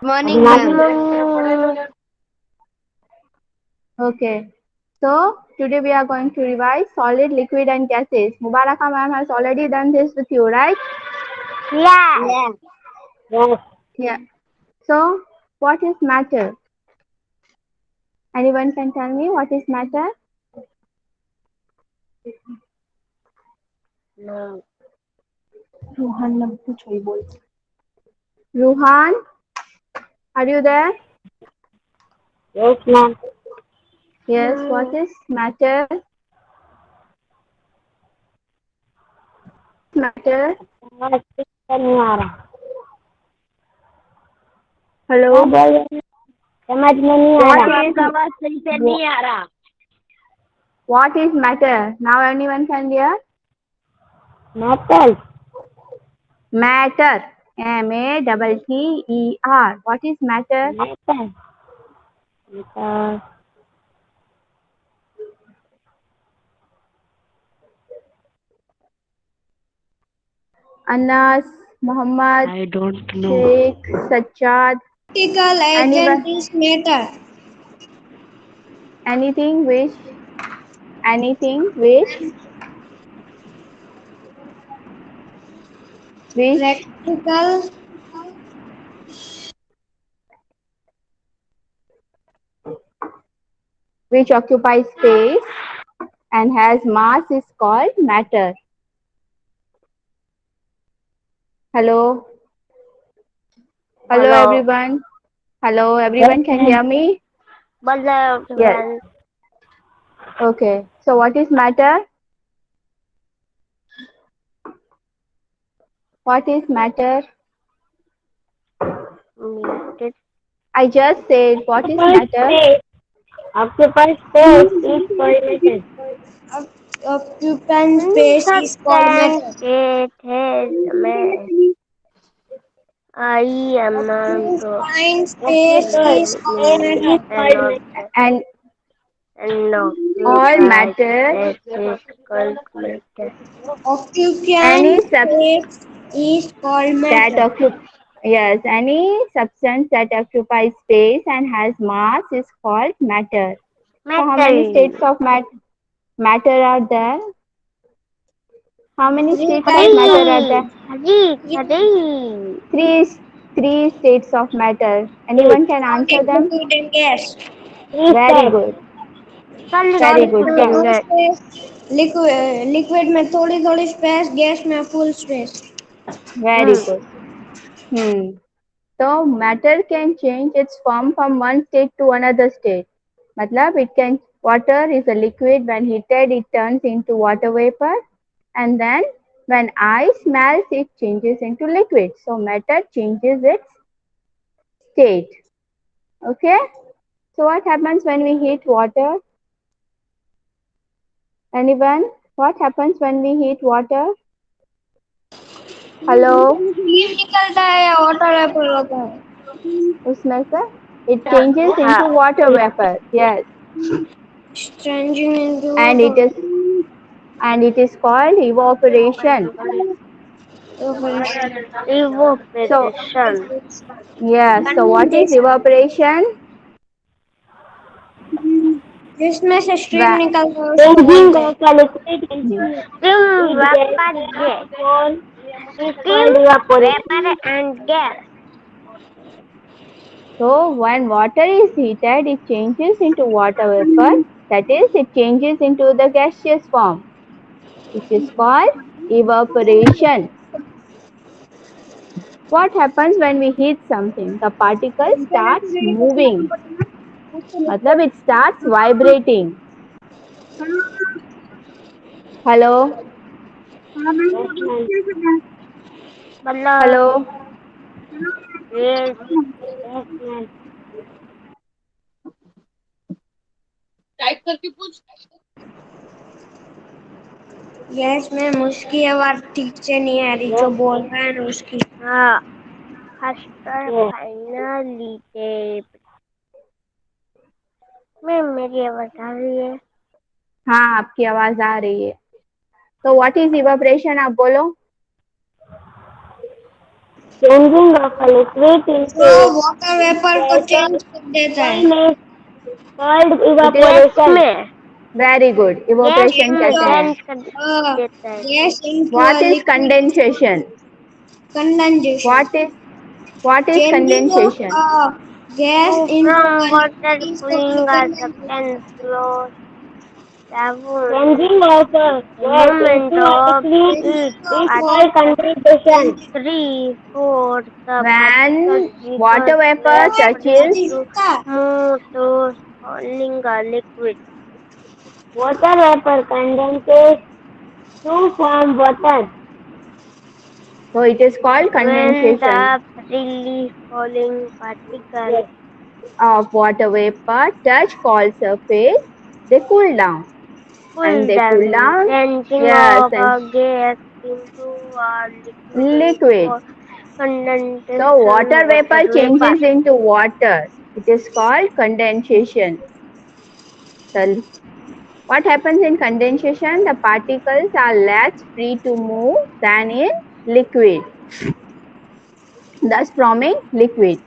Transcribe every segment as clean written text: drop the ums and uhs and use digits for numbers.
Morning, ma'am. Okay. So today we are going to revise solid, liquid, and gases. Mubaraka ma'am has already done this with you, right? Yes. Yeah. Yes. Yeah. So what is matter? Anyone can tell me what is matter? No. Ruhan ने कुछ ही बोल. Ruhan, are you there? Yes, ma'am. Yes. What is matter? Matter. समझ नहीं आ रहा. क्या Hello. बोल रहे हैं? समझ में नहीं आ What रहा. is आपका आवाज सही से नहीं आ रहा. what is matter? Now anyone can hear? Metal. Matter. Matter. What is matter? Metal. Metal. Anas, Muhammad, I don't know. Sheikh, Sajjad, Practical agent anyone, is matter. anything which, Practical which occupies space and has mass is called matter. Hello, hello Hello. everyone. Hello, Yes, everyone can ma'am. hear me? Hello, Yes. everyone. Okay. So what is matter? What is matter? Meter. I just said what is Occupied matter? space. Occupied space is coordinated. occupant space is called Substance matter. it has mass. I amount to Occupant space is called means matter. an object. And And all occupied matter, space is called matter. any Occupant sub space is called that matter. occup yes, any substance that occupies space and has mass is called matter. So how many Metal. states of matter are there? How many Three states of types of matter are there? Three. Three. three Three. Three three states of matter. Three. Anyone can answer solid, them? liquid, and gas. Three Very steps. good. Solid Very solid good. में liquid So full gas. Space liquid में थोड़ी थोड़ी space gas में full space very Hmm. good. Hmm. So matter can change its form from one state to another state. Matlab it can water is a liquid when heated it turns into water vapor and then when ice melts it changes into liquid. So matter changes its state. Okay. So what happens when we heat water? Anyone? What happens when we heat water? Hello? Heat निकलता है या water vapour होता है उसमें से it changes into water vapor. Yes. changing into And water it is called evaporation. evaporation So Evaporation. yeah, so what is condensation evaporation? जिसमें से stream Va- निकलता है उसको Changing बोलते of हैं a liquid into hmm. steam, vapor, gas. Is Steam, called evaporation. vapor and gas. So when water is heated, it changes into water vapor. That is, it changes into the gaseous form, which is called evaporation. What happens when we heat something? The particle starts moving. मतलब it starts vibrating. Hello? Yes, ma'am. मतलब Hello? yes, yes, ma'am. Yes ma'am उसकी आवाज ठीक से नहीं आ रही जो Yes, बोल रहा है ना उसकी हाँ. Faster, finally, tape. मैम मेरी आवाज आ रही है. हाँ आपकी आवाज आ रही है. तो व्हाट इज इवेपोरेशन आप बोलो. Changing of a liquid जो into वाटर वेपर को चेंज कर देता है। is called It is evaporation. में very good. गैस Evaporation में कहते हैं. चेंज कर देता है। Gas into What a is liquid condensation? Condensation. What is changing condensation? Of gas So into from a water liquid is cooling called a condensation. substance flows the Changing of a gas movement into a of liquid heat is at called condensation. 3/4 the particles When because water vapor gas touches, move to falling a liquid. Water vapor condenses to form water. so it is called When condensation. the freely falling particles Yes. Of water vapor touch cold surface, they cool down. And cool they cool down, down, changing yes, of and a gas into a liquid is liquid. called condensation. So water vapor Water changes vapor. into water. It is called condensation. So what happens in condensation? The particles are less free to move than in liquid, thus forming liquid.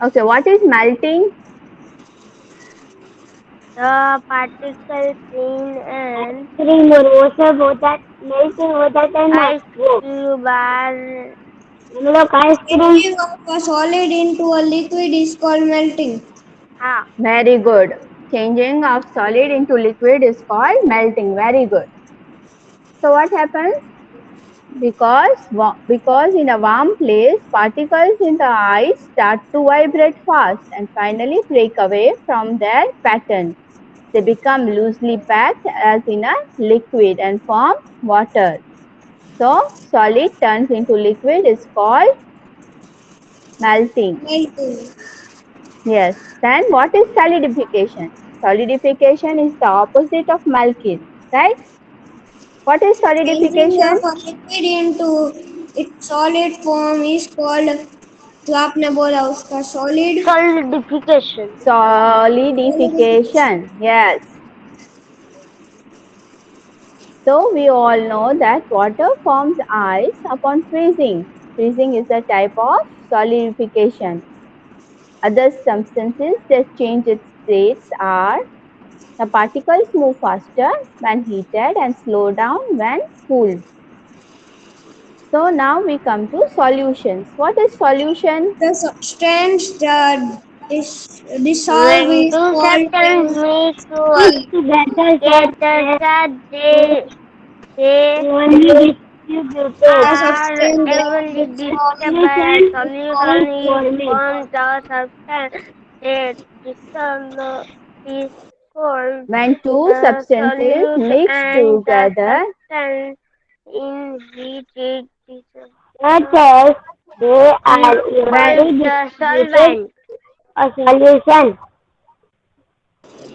Okay, what is melting? The particles in an Cream और वो सब होता है melting हो जाता है ना ice वो cube are हम लोग ice cream Changing of a solid into a liquid is called melting. ah, Very good. Changing of solid into liquid is called melting. Very good. So what happens? Because in a warm place, particles in the ice start to vibrate fast and finally break away from their pattern. They become loosely packed as in a liquid and form water. So solid turns into liquid is called melting. Melting. Yes. Then what is solidification? Solidification is the opposite of melting, right? What is Changing solidification? of a liquid into its solid form is called, जो आपने बोला उसका solid solidification. Solidification. Yes. So we all know that water forms ice upon freezing. Freezing is a type of solidification. Other substances that change its states are the particles move faster when heated and slow down when cooled. So now we come to solutions. What is solution? the substance that dissolve When is two called substances mix solid. together, they only distributed The are substance that evenly dissolve distributed by a solution solution called is forming. formed. The substance that dissolves is called When two the substances solute mix and the together, substance in heat is Such as they is are called evenly the distributed solvent. a solution.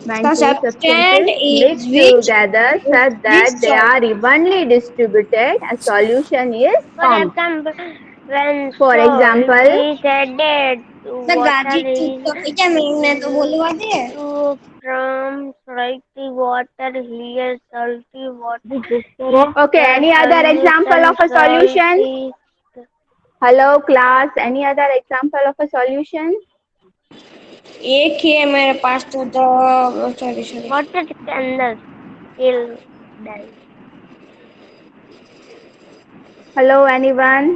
when the two substance substances mix is which together is such that they dissolved. are evenly distributed, a solution is For formed. example, when For salt example, is added to The water गाजी चुप is तो क्या मैंने तो बोलवा दे। to from salty water here salty water okay, the any other example solution of a solution? salty Hello class, any other example of a solution? एक ही है मेरे पास तो सॉरी सॉरी water के अंदर तेल डाल Hello anyone?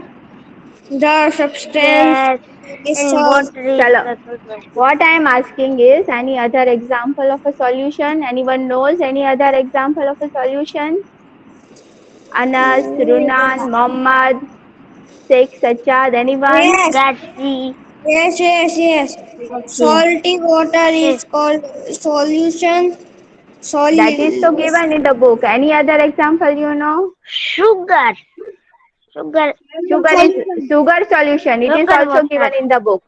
the substance yes and dissolved. water is Chalo. the solvent. What I am asking is any other example of a solution? Anyone knows any other example of a solution? Anas, Runan, Mohammad, Sheikh, Sajjad, anyone? Yes, Gachi yes. Salty water yes is called solution. That is Solid. so given in the book. Any other example you know? sugar sugar Sugar solution. It is sugar also water given in the book.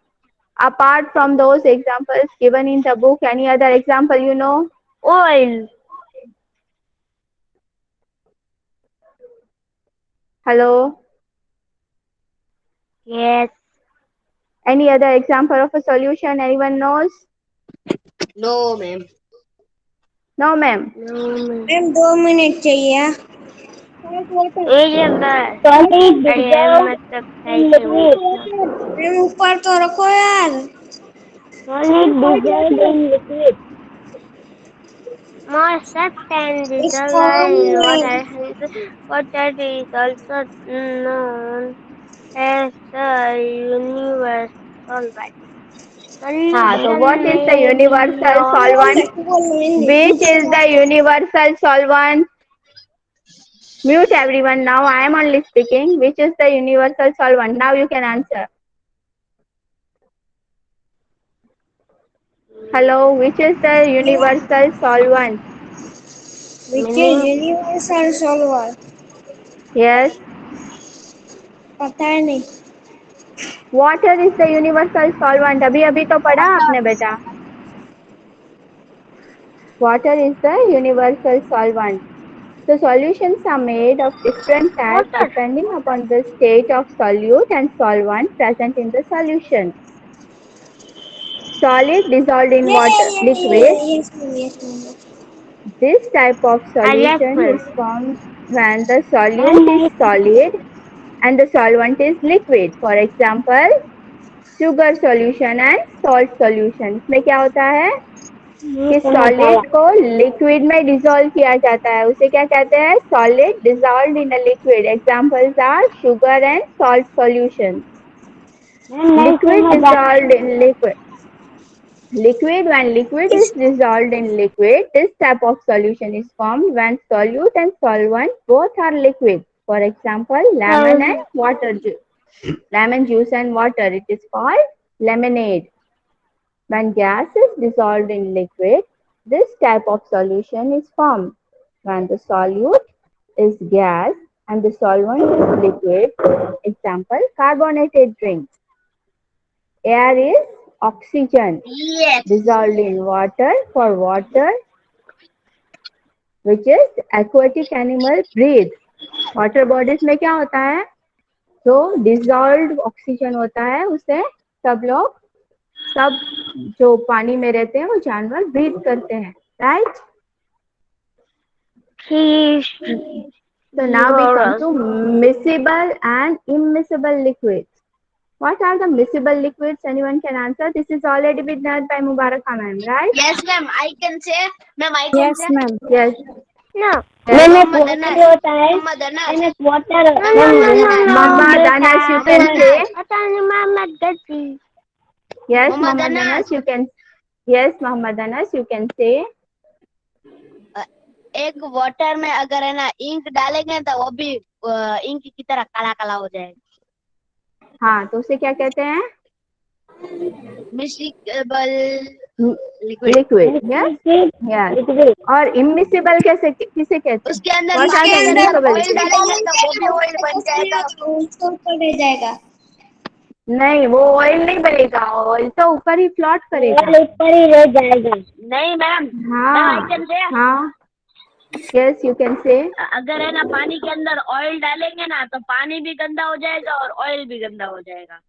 Apart from those examples given in the book, any other example you know? oil Hello? yes Any other example of a solution anyone knows? No, ma'am. No, ma'am. no ma'am 2 minute चाहिए। ये बस Solid अरे dissolved मतलब in सही से liquid. पूछना। अरे ऊपर तो रखो यार। Solid dissolved in liquid. More substance is इस dissolved फॉर्म in water. में Hence, water is also known as the universal solvent. हाँ, तो what Solution is the may be universal of solvent? बोलो हिंदी Which पूछो is the मत। universal solvent? Mute everyone now. I am only speaking. Which is the universal solvent? Now you can answer. Hello, which is the universal solvent? Which is meaning universal solver. Yes. पता है नहीं। Water is the universal solvent. अभी अभी तो पढ़ा आपने बेटा. Water is the universal solvent. So solutions are made of different types water. depending upon the state of solute and solvent present in the solution. Solid dissolved in water, liquid. Yes ma'am yes ma'am. This type of Yes, solution ma'am. is formed when the solute is And solid and the solvent is liquid. For example, sugar solution and salt solution. इसमें क्या होता है कि solid को liquid में dissolve किया जाता है, उसे क्या कहते हैं? Solid dissolved in a liquid. Examples are sugar and salt solution. Liquid dissolved in liquid. When liquid is dissolved in liquid, this type of solution is formed when solute and solvent both are liquid. For example, lemon and water juice. Lemon juice and water, it is called lemonade. When gas is dissolved in liquid, this type of solution is formed. When the solute is gas and the solvent is liquid, example, carbonated drinks. Air is oxygen Yes. dissolved in water. For water, which is aquatic animal breathe. Water bodies में क्या होता है? जो dissolved oxygen होता है उसे सब जो पानी में रहते हैं वो जानवर ब्रीथ करते हैं, right? Fish. So now we come to miscible and immiscible liquids. What are the miscible liquids? Anyone can answer. This is already been done by Mubarak ma'am, right? Yes, ma'am. I can say. Ma'am, I can Yes, say. ma'am. Yes. No. Yes. Ma'am एक Muhammad water Anas. होता है. Muhammad Anas. Ma'am एक water. No, no, no, no, no, Muhammad beta. Anas, you Muhammad can Anas. say. Pata nahi Muhammad Gazi. Yes, Muhammad Muhammad Anas. Anas, you can. Yes, Muhammad Anas, you can say. एक water में अगर है ना ink डालेंगे तो वो भी ink की तरह काला काला हो जाएगा. हाँ, तो उसे क्या कहते हैं? Miscible liquid. Liquid. Yes, yes. और इमिसिबल किसे कहते हैं? उसके अंदर What are the immiscible oil liquids? डालेंगे तो वो भी ऑयल बन जाएगा. उसको ऊपर रह जाएगा। नहीं, वो ऑयल नहीं बनेगा, ऑयल तो ऊपर ही फ्लोट करेगा. ऊपर ही रह जाएगा. नहीं मैम. हाँ, I can say. हाँ. Yes, you can say. अगर है ना पानी के अंदर ऑयल डालेंगे ना तो पानी भी गंदा हो जाएगा और ऑयल भी गंदा हो जाएगा.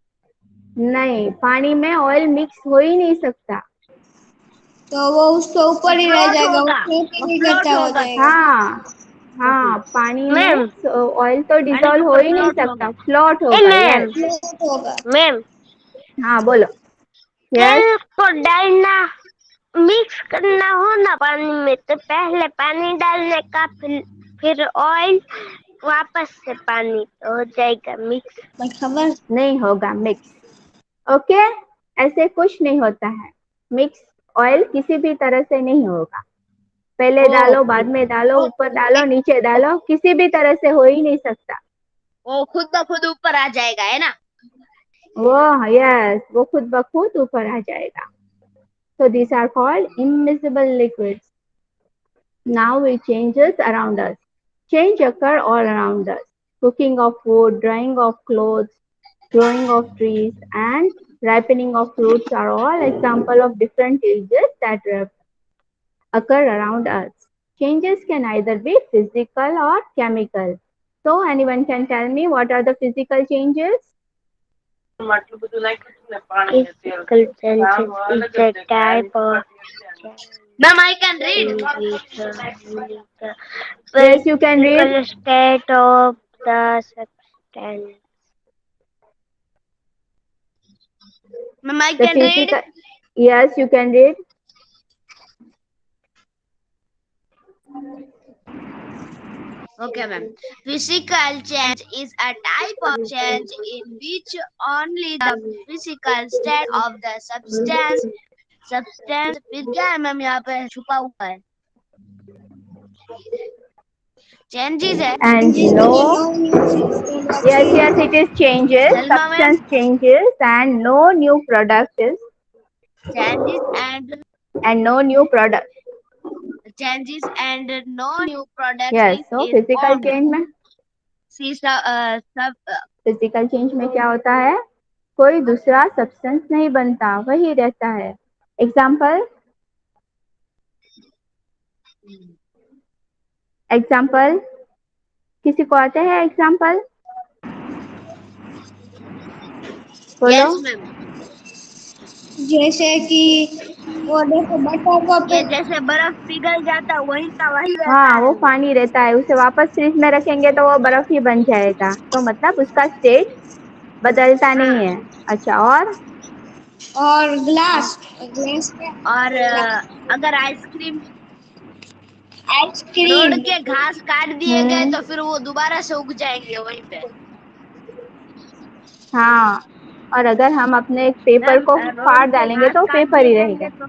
नहीं, पानी में ऑयल मिक्स हो ही नहीं सकता. तो वो उसके ऊपर ही रह फ्लोट जाएगा, होगा. वो float ही फ्लोट करता हो होगा. जाएगा। हाँ, हाँ, पानी में मैम ऑयल तो पानी के डिसॉल्व हो ऊपर ही नहीं फ्लोट सकता, होगा. फ्लोट ए होगा. Ma'am yes. Float होगा। मैम हाँ, बोलो. यस. तेल को डालना मिक्स करना हो ना पानी में तो पहले पानी डालने का फिर ऑयल वापस से पानी तो हो जाएगा मिक्स. भाई खबर नहीं होगा मिक्स. ओके, ऐसे कुछ नहीं होता है. मिक्स ऑयल किसी भी तरह से नहीं होगा. पहले डालो, बाद में डालो, ऊपर डालो, नीचे डालो, किसी भी तरह से हो ही नहीं सकता. वो खुद ब खुद ऊपर आ जाएगा, है ना. वो यस, वो खुद ब खुद ऊपर आ जाएगा. So these are called immiscible liquids. Now we changes around us. Change occur all around us. Cooking of food, drying of clothes, growing of trees, and ripening of fruits are all example of different changes that occur around us. Changes can either be physical or chemical. So anyone can tell me what are the physical changes? Physical changes is a type of change Ma'am, I can read. Yes, you can read. Physical state of the substance. Ma'am, I The can read. physical. Yes, you can read. Okay, ma'am. Physical change is a type of change in which only the physical state of the substance फिर क्या है ma'am यहाँ पे छुपा हुआ है changes है And Changes no. mean no new substance are Yes, yes, created. it is changes. Salma ma'am Substance changes, and no new product is, changes and no new product. and no new product Yes, so is physical formed. change में See, physical change में क्या होता है, कोई दूसरा substance नहीं बनता, वही रहता है. एग्जाम्पल एग्जाम्पल किसी को आते हैं एग्जाम्पल? बोलो. yes मैम जैसे कि वो देखो बटर को ये जैसे बर्फ पिघल जाता वही का वही रहता हाँ, है वो पानी रहता है, उसे वापस फ्रिज में रखेंगे तो वो बर्फ ही बन जाएगा. तो मतलब उसका स्टेट बदलता नहीं है. अच्छा, और ग्लास ग्लास और अगर आइसक्रीम रोड आइसक्रीम के घास काट दिए गए तो फिर वो दोबारा से उग जाएंगे वहीं पे हाँ, और अगर हम अपने एक पेपर मैम को रोड फाड़ के डालेंगे घास तो काट पेपर दिए ही जाएंगे रहेगा. तो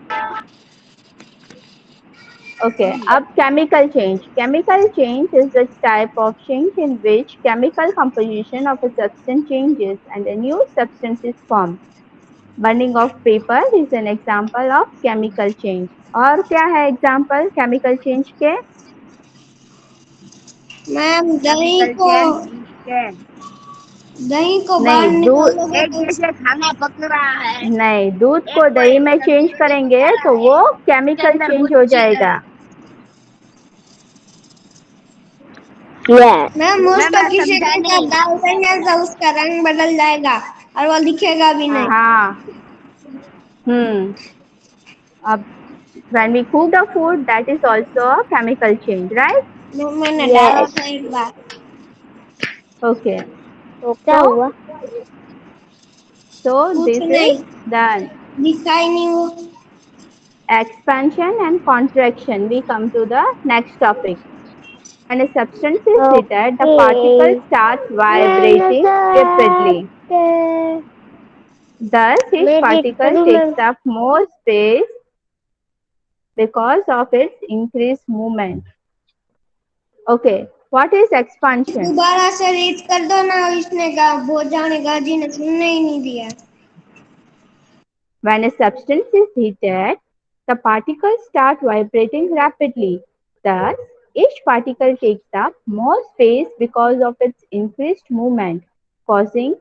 Okay, अब chemical change. Chemical change is the type of change in which chemical composition of a substance changes and a new substance is formed. Burning of paper is an example of chemical change. और क्या है example chemical change के? Ma'am दही को बाहर नहीं, निकालोगे एक तो जैसे खाना पक रहा है नहीं, दूध एक को कोई दही में सब्जी चेंज में करेंगे डाला तो है वो उसके केमिकल अंदर चेंज कुछ हो जाएगा. मैम मैम उसको मैं किसी समझा के नहीं साथ डाल देंगे तो उसका रंग बदल जाएगा और वो दिखेगा भी नहीं. हाँ. अब when we cook the food, that is also a chemical change, right? मैंने डाला था एक बार. Okay. तो क्या हुआ? So कुछ this नहीं is done. दिखाई नहीं वो. Expansion and contraction. We come to the next topic. When a substance is heated, the particle starts vibrating rapidly. Thus, each particle takes up more space because of its increased movement. Okay, what is expansion? दोबारा से read कर दो ना. इसने बहुत जाने गाजी ने सुनने ही नहीं दिया. When a substance is heated, the particles start vibrating rapidly. Thus, each particle takes up more space because of its increased movement, causing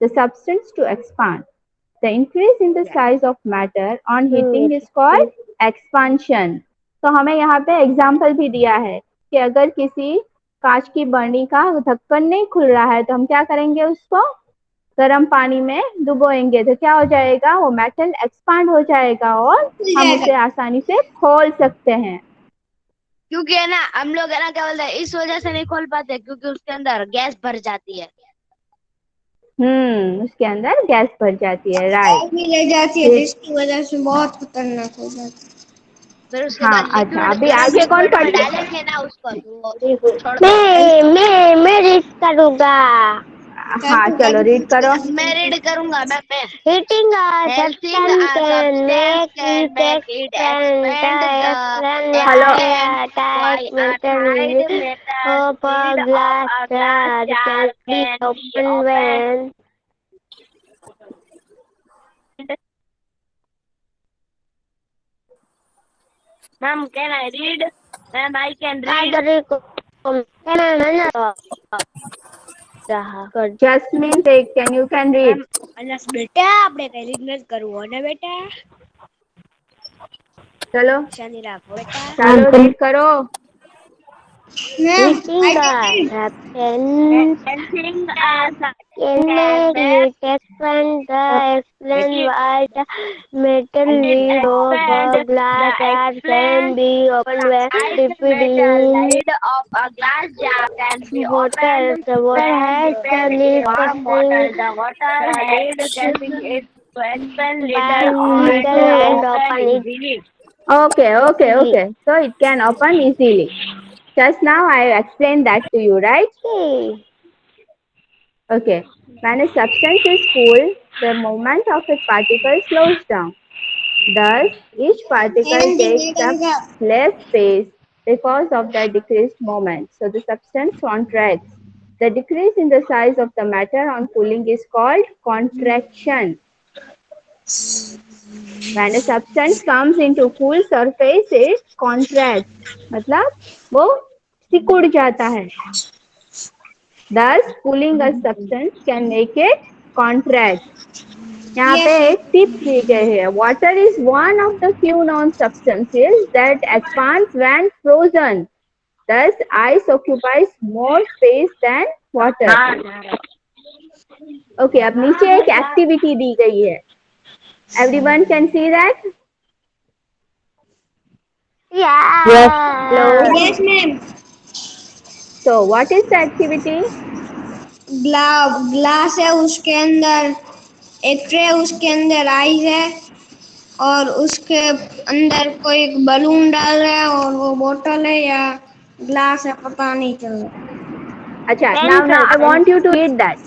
the substance to expand. The increase in the size of matter on heating is called expansion. तो हमें यहाँ पे example भी दिया है कि अगर किसी कांच की बर्नी का ढक्कन नहीं खुल रहा है तो हम क्या करेंगे, उसको गर्म पानी में डुबोएंगे तो क्या हो जाएगा, वो मेटल एक्सपांड हो जाएगा और हम उसे आसानी से खोल सकते हैं. क्योंकि है ना हम लोग है ना क्या बोलते हैं इस वजह से नहीं खोल पाते क्योंकि उसके अंदर गैस भर जाती है उसके अंदर गैस भर जाती है. राइट. भी ले जाती है जिसकी वजह से बहुत खतरनाक हो जाती है. फिर उसके हाँ, बाद अच्छा, लिक्विड अभी गरम आगे कौन लिक्विड में पढ़ डालेंगे ना उसको तो वो छोड़ देगा मैं रीड करूंगा. हाँ, चलो रीड करो. मैं रीड करूंगा मैं Heating a Heating substance a can substance make can it make it expand the expand Hello. via expand why tight a tight metal metal of a lid of glass a glass jar jar can be can be opened opened. when Ma'am, can I read? Ma'am, I can read. Jasmine, you can read. અલ્યા બેટા આપણે કઈ read નથી કરવું ને બેટા चलो શાંતિ રાખો બેટા चलो रीड करो. Ma'am, Heating I the did it. substance can make it expand the explain why the metal lid of a glass jar can be opened when repeatedly Of a glass jar can be water. opened The water when has the dipped in lid warm water. touching The water head helping it to expand little expand or to little and open open it easily. Okay, okay, easily. okay. So it can open easily. Just now I explained that to you, right? Okay. Okay. When a substance is cool, the movement of its particles slows down. Thus, each particle Andy, takes wait, up Anga. less space because of the decreased moment. So the substance contracts. The decrease in the size of the matter on cooling is called contraction. When a substance comes into cool surface, it contracts. मतलब वो सिकुड़ जाता है. Thus, cooling a substance can make it contract. यहाँ पे Yes, एक tip दी गई है. Water is one of the few known substances that expands when frozen. Thus, ice occupies more space than water. Okay, अब नीचे एक एक्टिविटी दी गई है. Everyone can see that? Yes. Hello. yes, ma'am. So, what is the activity? Glass है, उसके अंदर एक tray, उसके अंदर आइस है और उसके अंदर कोई एक बलून डाल रहा है और वो बोतल है या ग्लास है, पता नहीं चल रहा. अच्छा, now Pencil, I want you to read that.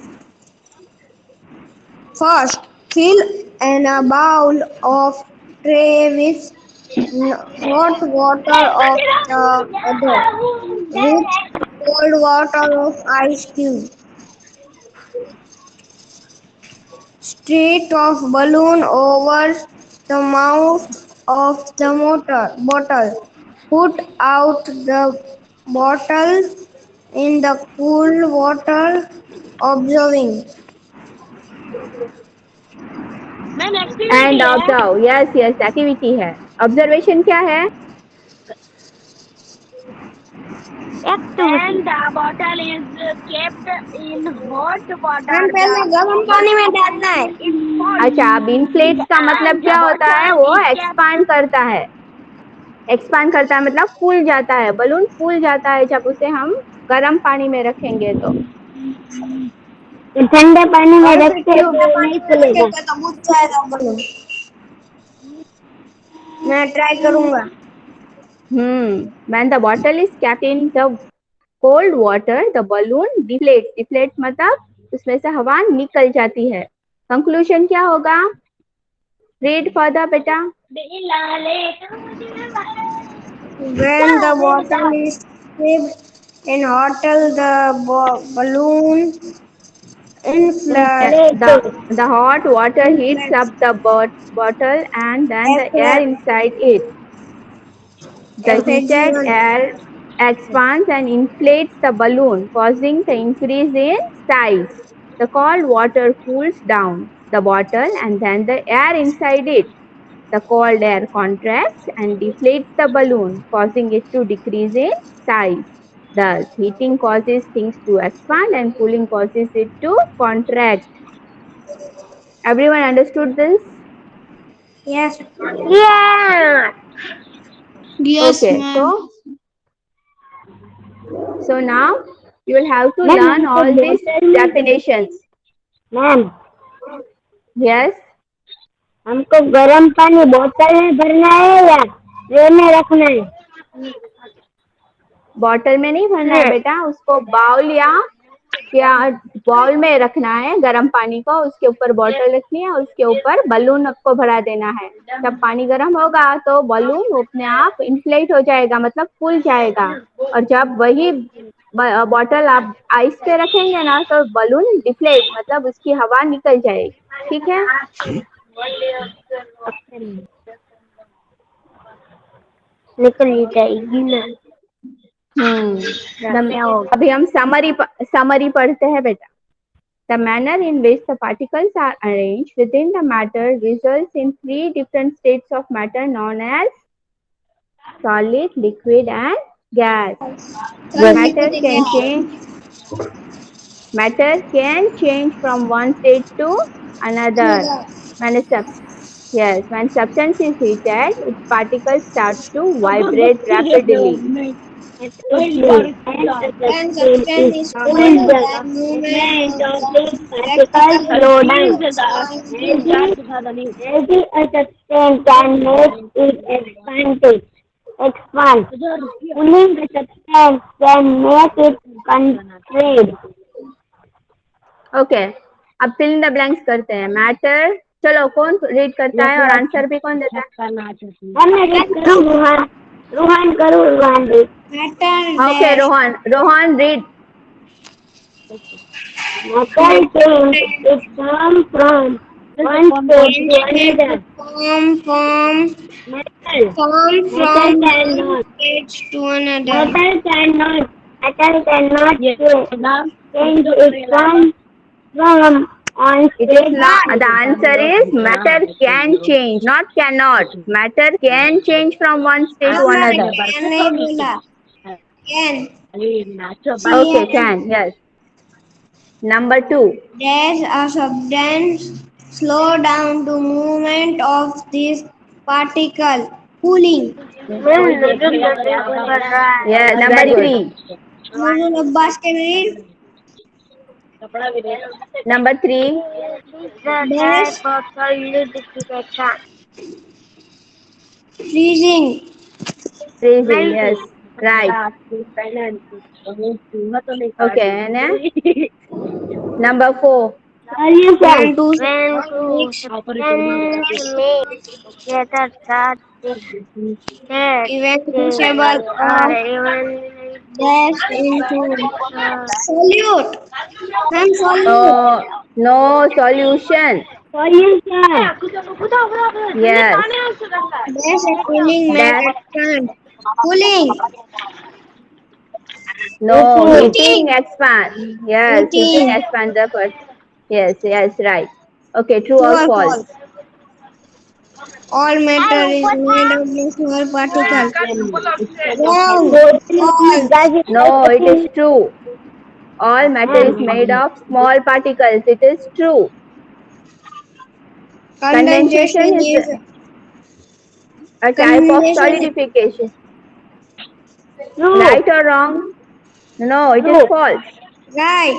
First, fill in a bowl of tray with hot water of the other, with cold water of ice cube. Straight of balloon over the mouth of the bottle. Put out the bottle in the cool water, observing. And observe. Yes, yes, activity है. Observation क्या है? activity. The bottle is kept in hot water. हम पहले The गर्म पानी में डालना है. अच्छा, अब इन्फ्लेट्स का मतलब क्या होता है? वो एक्सपांड करता है. एक्सपांड करता है मतलब फूल जाता है. बलून फूल जाता है जब उसे हम गर्म पानी में रखेंगे तो. ठंडे पानी में और फिर रखते ठंडे तो पानी नहीं में फूलेगा. रखेंगे तो बुझ जाएगा बलून. मैं ट्राई करूंगा. When the bottle is kept in the cold water, the balloon deflates. Deflates मतलब उसमें से हवा निकल जाती है. Conclusion क्या होगा? Read further, बेटा. When the bottle is kept in hotel, the balloon inflates. The hot water heats up the bottle and then the air inside it. The heated air expands and inflates the balloon, causing the increase in size. The cold water cools down the bottle and then the air inside it. The cold air contracts and deflates the balloon, causing it to decrease in size. Thus, heating causes things to expand and cooling causes it to contract. Everyone understood this? Yes. Yeah. Okay, so now you will have to learn all these definitions. Ma'am, Yes? हमको गर्म पानी बोतल में भरना है या tray में रखना है? बॉटल में नहीं भरना है बेटा, उसको बाउल या बाउल में रखना है गर्म पानी को. उसके ऊपर बॉटल रखनी है और उसके ऊपर बलून को भरा देना है. जब पानी गर्म होगा तो बलून अपने आप इन्फ्लेट हो जाएगा, मतलब फूल जाएगा. और जब वही बॉटल आप आइस पे रखेंगे ना तो बलून डिफ्लेट मतलब उसकी हवा निकल जाएगी. ठीक है? निकल जाएगी ना. अभी हम समरी पढ़ते हैं बेटा. The manner in which the particles are arranged within the matter results in 3 different states of matter known as solid, liquid and gas. Yes. Matter can change from one state to another. When when substance is heated, its particles start to vibrate rapidly. When substance is cooled, the movement of the Particles slow down. particles As the substance can make it expand. Cooling the substance can make it contract. Okay अब fill in the blanks करते हैं. Matter चलो कौन read करता है और answer भी कौन देता है? मैं रीड करूँ रोहन? रोहन करूँ Rohan read? Okay Rohan read. Metal change its form from one state to another. form Metal from cannot. stage to another. Metal cannot change its form from one It state is not. The answer is matter can change, not cannot. Matter can change from one state to another. Can नहीं बोला. Can. Okay, can. Yes. Number 2. There's a substance slow down the movement of this particle. Cooling. Yeah. Number 3. Nuzul Abbas can read. Number 3. There's freezing. Freezing. Yes. Right. Okay. And number 4. When two evacuable or dashed into solute. And solute. No solution. Yes. There's a cooling method. Cooling. No, Heating. heating expand. Yes, heating expand the first. Yes, right. Okay, true or false? All matter is made of the small particles. Wrong. False. No, it is true. All matter is made of small particles. It is true. Condensation is a type of solidification. Right or wrong? No, it is false. Right.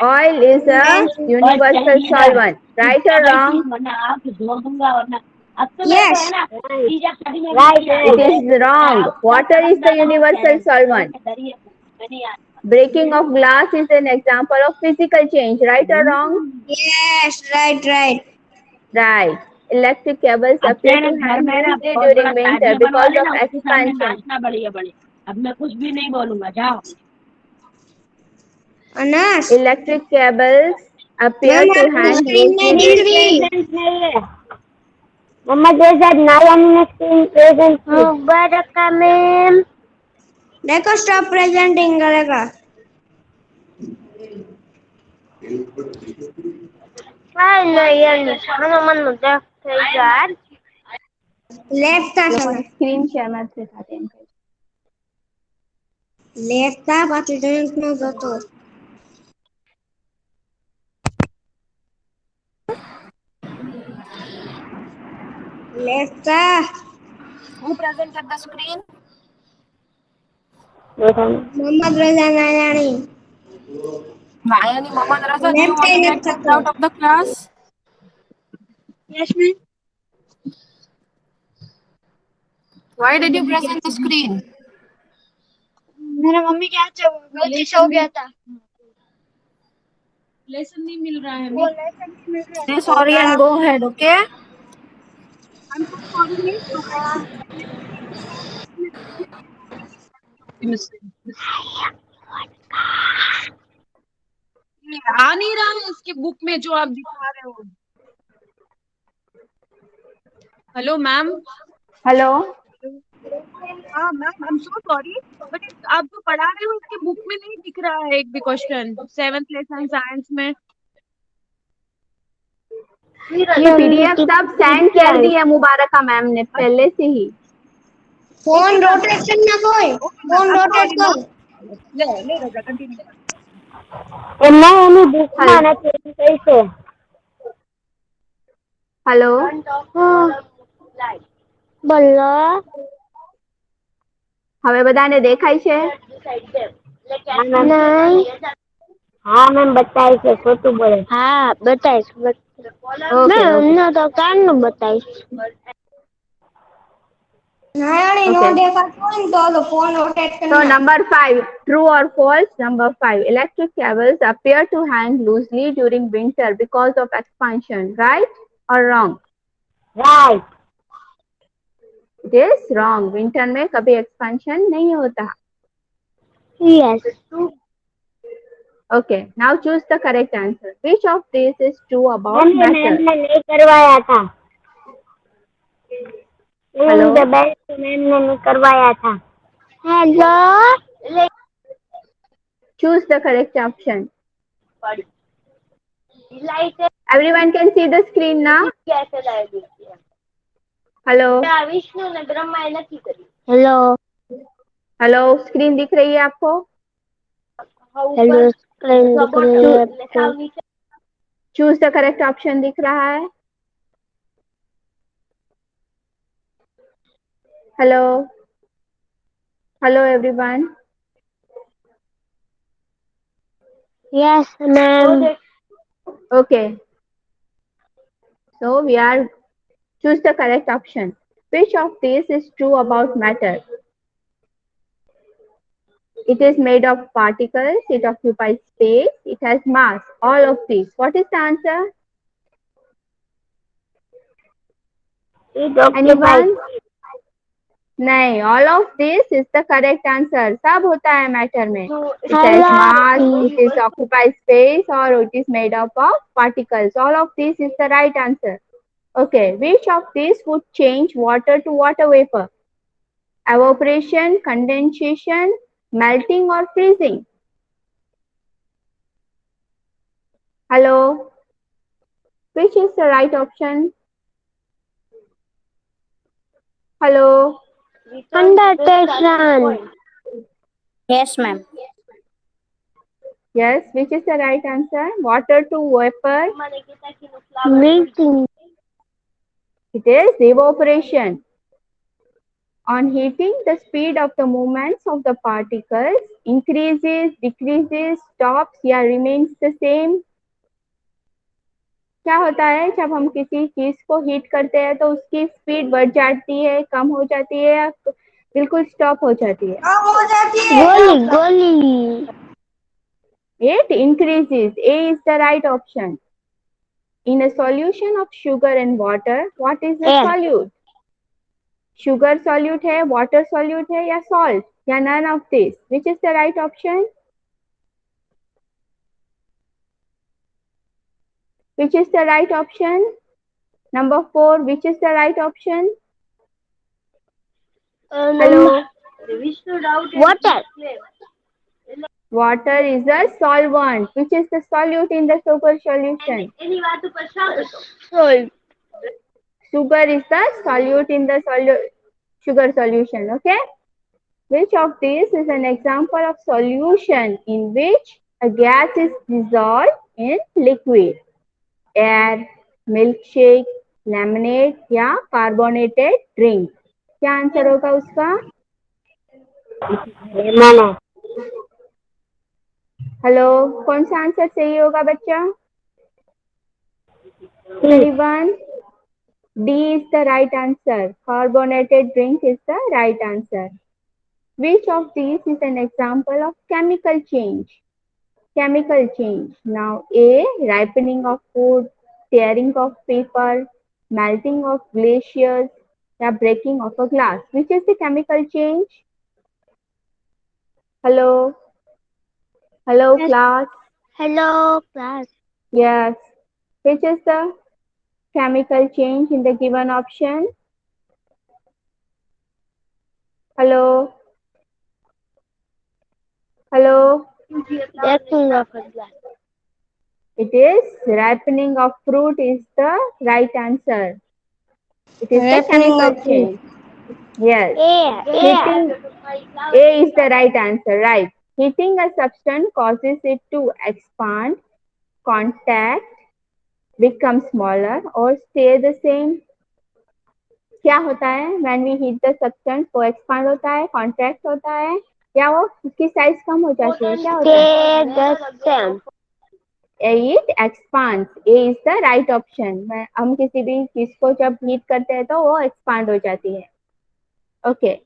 Oil is a universal solvent. Right or wrong? Yes. It is wrong. Water is the universal solvent. Breaking of glass is an example of physical change. Right or wrong? Yes. Right. Right. Electric cables appear to hang loosely during winter because of expansion. अब मैं कुछ भी नहीं बोलूंगा, जाओ. Anas. Electric cables appear to hang loosely. Mama, there's a now on the screen present. Mubaraka ma'am. देखो stop presenting करेगा. नहीं यार खाना मन देख यार. Left था सब. Screen share मत दिखाते हैं. Left था बाकी don't know तो. Left था. Who presented the screen? Muhammad Raza Nayani. Mayani Mohammad Raza, do you Left want to left get kicked out of the class? Yes, ma'am. Why did you present the screen? मेरा mummy क्या गलती से हो गया था. Lesson नहीं मिल रहा है. वो lesson नहीं मिल रहा है. Say sorry and go ahead, okay? I'm so sorry. आ नहीं रहा है इसके बुक में जो आप दिखा रहे हो. Hello ma'am. हेलो. हाँ ma'am, I am so sorry but आप जो पढ़ा रहे हो इसके बुक में नहीं दिख रहा है एक भी क्वेश्चन 7th लेसन साइंस में. ये पीडीएफ सब सेंड कर दी है मुबारका मैम ने पहले से ही. फोन रोटेट करना कोई फोन रोटेट कर ले राजा कंटिन्यू कर. એમને એની બુકમાં નથી એમ કહીશે. हेलो બોલો. હવે બધાને દેખાય છે? નહીં. હા મેમ બતાવીશ ખોટું બોલે. હા બતાવીશ. ઓકે મેમ ઓકે અમને તો કારનું બતાવીશ. નાયાણી નો ઓકે. દેખાતું હોય ને તો phone rotate So કરना number 5, true or false? Number 5, electric cables appear to hang loosely during winter because of expansion. Right or wrong? Right. It is wrong. Winter में कभी expansion नहीं होता. Yes. Okay. Now choose the correct answer. Which of these is true about मैंने matter? Ma'am ने नहीं करवाया था. Hello? Ma'am ने नहीं करवाया था. Hello. Choose the correct option. Everyone can see the screen now. Hello. Hello. Hello. Screen दिख रही है आपको? हेलो स्क्रीन दिख रही है आपको? चूज द करेक्ट ऑप्शन दिख रहा है. Hello. Hello everyone. Yes ma'am. Okay. So we are choose the correct option. Which of these is true about matter? It is made of particles. It occupies space. It has mass. All of these. What is the answer? Anyone? नहीं. All of this is the correct answer. सब होता है matter में. It has mass. It is occupies space or it is made up of particles. All of this is the right answer. Okay. Which of these would change water to water vapor? Evaporation, condensation, melting or freezing? Hello. Which is the right option? Hello. कंडक्टेशन. Yes, ma'am. Yes. Which is the right answer? Water to vapor. Meeting. It is evaporation. On heating, the speed of the movements of the particles increases, decreases, stops या remains the same. क्या होता है जब हम किसी चीज को heat करते हैं तो उसकी स्पीड बढ़ जाती है, कम हो जाती है या बिल्कुल स्टॉप हो जाती है? कम हो जाती है गोली गोली. It increases. A is the right option. In a solution of sugar and water, what is the Air. solute? Sugar solute है, water solute है या salt या none of this? Which is the right option? Which is the right option? Number 4, which is the right option? Hello. Water. Water is the solvent. Which is the solute in the sugar solution? Sugar is the solute in the sugar solution. Okay. Which of these is an example of solution in which a gas is dissolved in liquid? Air, milkshake, lemonade या carbonated drink? क्या answer होगा उसका? Hello. कौन सा answer सही होगा बच्चा? Anyone? D is the right answer. Carbonated drink is the right answer. Which of these is an example of chemical change? Chemical change. Now A, ripening of food, tearing of paper, melting of glaciers, या breaking of a glass. Which is the chemical change? Hello. Hello class. Hello class. Yes. Which is the chemical change in the given option? Hello. Hello. Breaking of a glass. It is ripening of fruit is the right answer. It is the Ripening chemical of fruit. change. Yes. Heating. A is the right answer. Right. Heating a substance causes it to expand, contact, become smaller, or stay the same. क्या होता है when we heat the substance? वो expand होता है, contract होता है, या वो उसकी साइज कम हो जाती है? क्या होता है? It expands. A is the right option. हम किसी भी चीज को जब हीट करते हैं तो वो expand हो जाती है. Okay.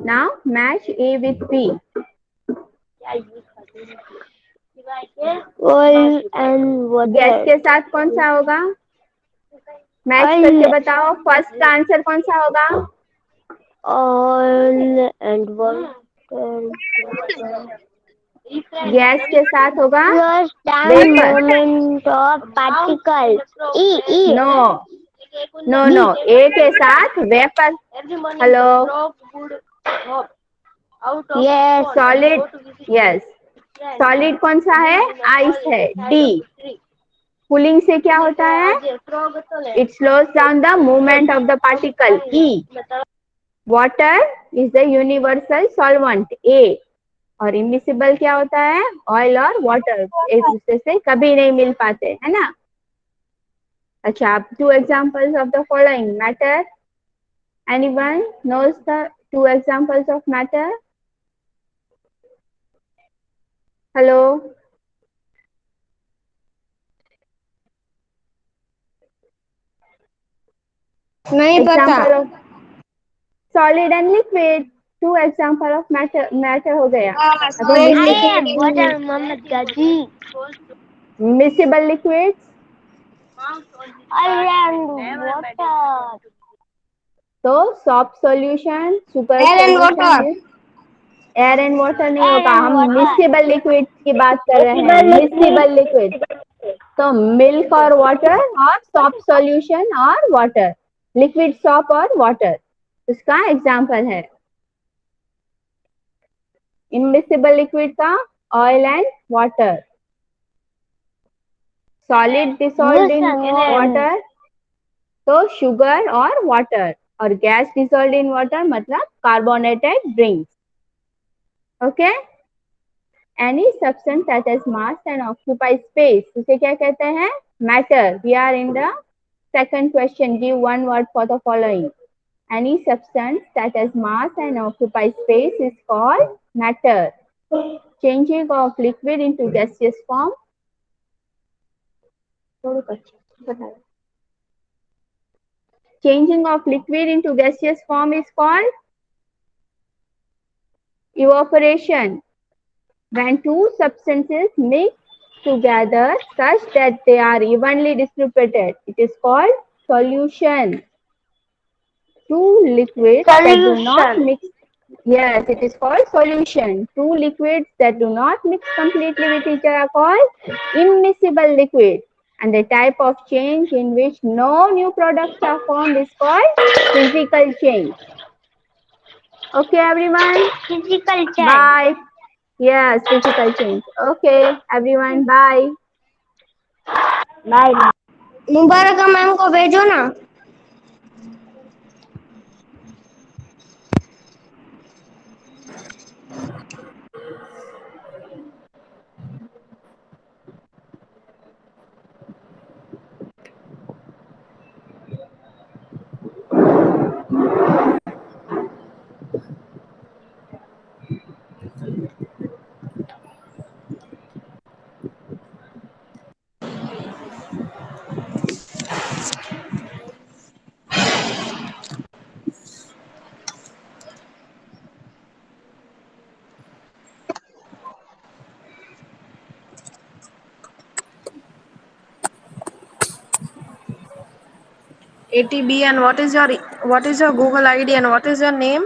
Now match A with B. Oil and water. Gas के साथ कौन सा होगा? मैच करके बताओ. फर्स्ट का आंसर कौन सा होगा? Oil and water. गैस के साथ होगा First time vapour. movement of particles. No. A के साथ vapour. Hello. Yes. Solid. Yes. Solid कौन सा है? आइस है. डी. कूलिंग से क्या होता है? It slows down the movement of the particle. E. Water is the universal solvent. A. और इमिसिबल क्या होता है? ऑयल और वाटर एक दूसरे से कभी नहीं मिल पाते, है ना? अच्छा, आप 2 examples of the following matter. Anyone knows the 2 examples of matter? Hello. नहीं पता. Example of solid and liquid. 2 example of matter हो गया. अभी Water, Muhammad Gazi. miscible liquids. Oil and water. तो soft solution, super Air and solution water. is air and water नहीं Air होगा. and हम water. मिक्सिबल liquid की बात कर रहे हैं. मिक्सिबल लिक्विड तो मिल्क और वाटर और सॉफ्ट सॉल्यूशन और वाटर. लिक्विड, सॉप और वाटर उसका एग्जांपल है. इमिसिबल लिक्विड का oil and water. Solid dissolved in water तो शुगर और वाटर. और गैस डिसॉल्व्ड इन वाटर मतलब carbonated drinks. Okay. Any substance that has mass and occupies space, उसे क्या कहते हैं? Matter. We are in the second question. Give one word for the following. Any substance that has mass and occupies space is called matter. Changing of liquid into gaseous form. Changing of liquid into gaseous form is called evaporation. When two substances mix together such that they are evenly distributed, it is called solution. Two liquids that do not mix. Yes, it is called solution. Two liquids that do not mix completely with each other are called immiscible liquid. And the type of change in which no new products are formed is called physical change. Okay, everyone? Physical change. Bye. Yes, physical change. Okay, everyone, bye. Bye. Mubarak ma'am को भेजो ना. ATB, and what is your Google ID and what is your name?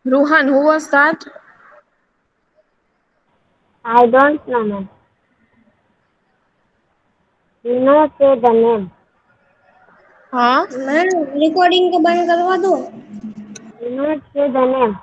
Ruhan, who was that? I don't know, ma'am. You know, say the name. हाँ. Ma'am recording को बंद करवा दो. You know, say the name.